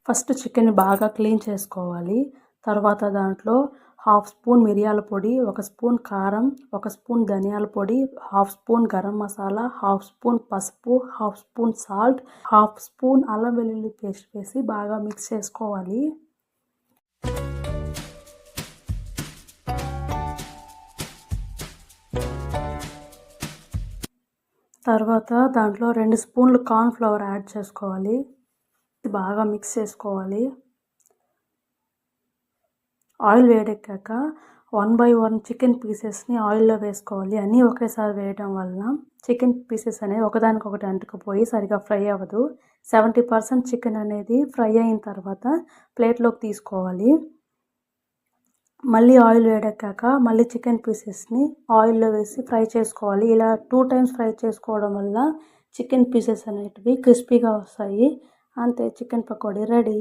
First chicken బాగా clean చేసుకోవాలి. తర్వాత దాంట్లో హాఫ్ స్పూన్ మిరియాల పొడి, 1 స్పూన్ కారం, 1 స్పూన్ ధనియాల పొడి, half spoon garam masala, half spoon పసుపు, half spoon salt, half spoon అల్లం వెల్లుల్లి పేస్ట్ వేసి బాగా మిక్స్ చేసుకోవాలి. తర్వాత దాంట్లో 2 స్పూన్లు కార్న్ ఫ్లవర్ యాడ్ చేసుకోవాలి. బాగా మిక్స్ చేసుకోవాలి. ఆయిల్ వేడెక్కాక 1/1 చికెన్ పీసెస్ని ఆయిల్లో వేసుకోవాలి. అన్నీ ఒకేసారి వేయడం వలన చికెన్ పీసెస్ అనేవి ఒకదానికొకటి అంటుకుపోయి సరిగా ఫ్రై అవ్వదు. 70% చికెన్ అనేది ఫ్రై అయిన తర్వాత ప్లేట్లోకి తీసుకోవాలి. మళ్ళీ ఆయిల్ వేడెక్కాక మళ్ళీ చికెన్ పీసెస్ని ఆయిల్లో వేసి ఫ్రై చేసుకోవాలి. ఇలా 2 టైమ్స్ ఫ్రై చేసుకోవడం వల్ల చికెన్ పీసెస్ అనేటివి క్రిస్పీగా వస్తాయి. అంతే, చికెన్ పకోడీ రెడీ.